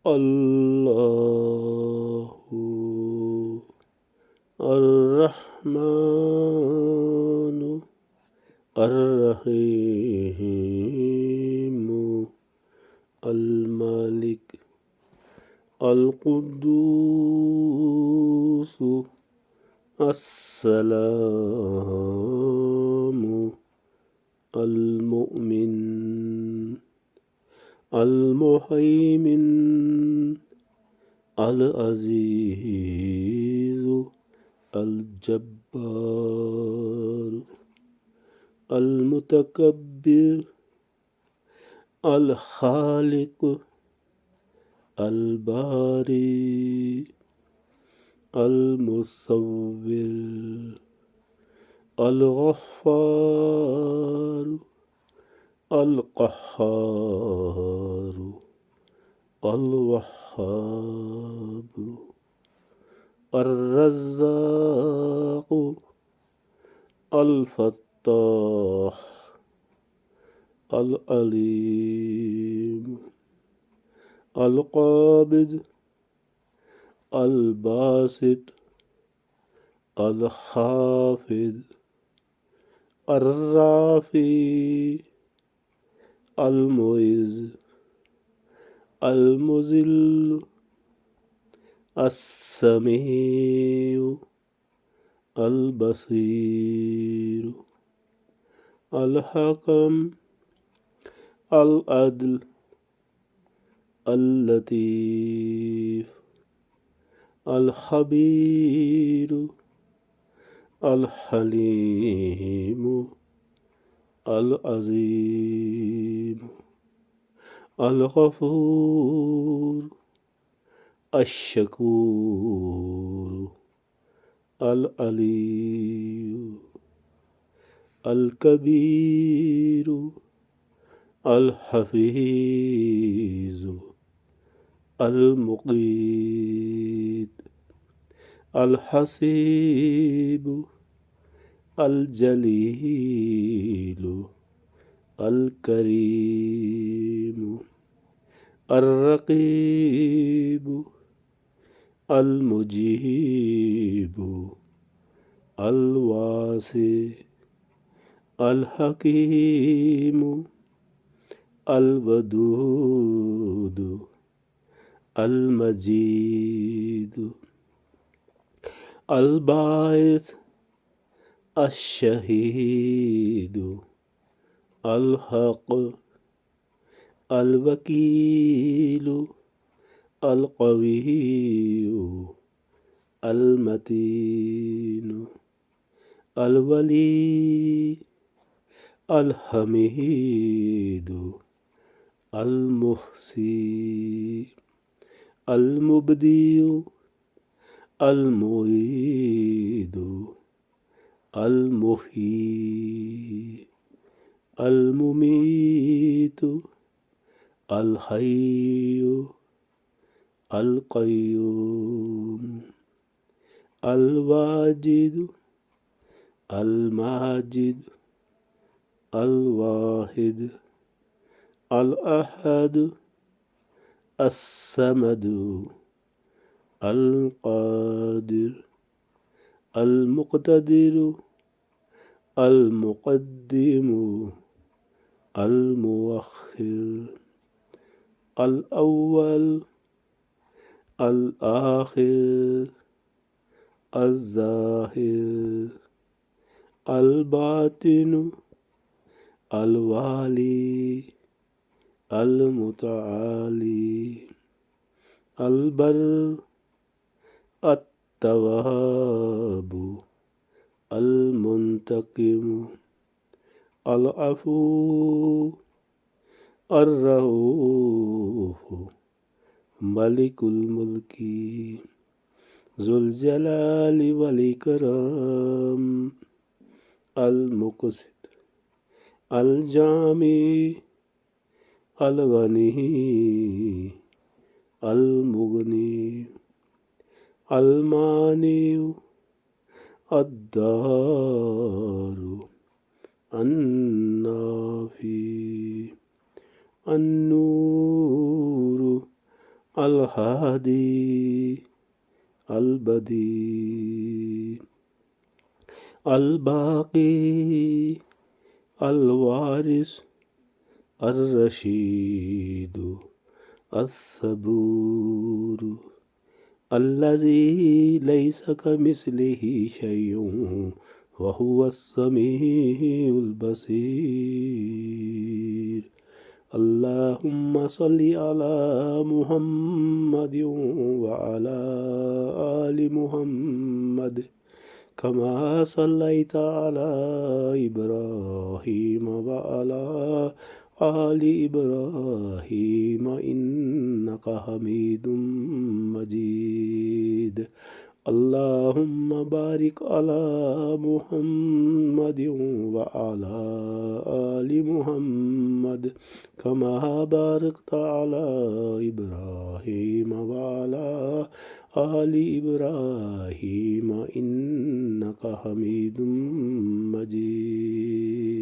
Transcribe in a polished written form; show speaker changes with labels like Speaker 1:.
Speaker 1: الله الرحمن الرحيم الملك القدوس السلام المؤمن المهيمن العزيز الجبار المتكبر الخالق الباري المصور الغفار القهار الوهاب الرزاق الفتاح العليم القابض الباسط الخافض الرافع المعز المذل السميع البصير الحكم العدل اللطيف الخبير الحليم العظيم الغفور الشكور العلي الكبير الحفيظ المقيت الحسيب الجليل الكريم الرقيب المجيب الواسع الحكيم الودود المجيد الباعث الشهيد الحق الوكيل القوي المتين الولي الحميد المحصي المبدي المعيد المحيي المميت الحي القيوم الواجد الماجد الواحد الأحد الصمد القادر المقتدر المقدم المؤخر الأول الآخر الظاهر الباطن الوالي المتعالي البر التواب المنتقم العفو الرؤوف ملك الملك ذو الجلال والإكرام المقسط الجامع الغني المغني المانع الدار النافي النور الهادي البديع الباقي الوارث الرشيد الصبور الذي ليس كمثله شيء وهو السميع البصير اللهم صل على محمد وعلى آل محمد كما صليت على إبراهيم وعلى آل إبراهيم إنك حميد مجيد اللهم بارك على محمد وعلى آل محمد كما باركت على إبراهيم وعلى آل إبراهيم إنك حميد مجيد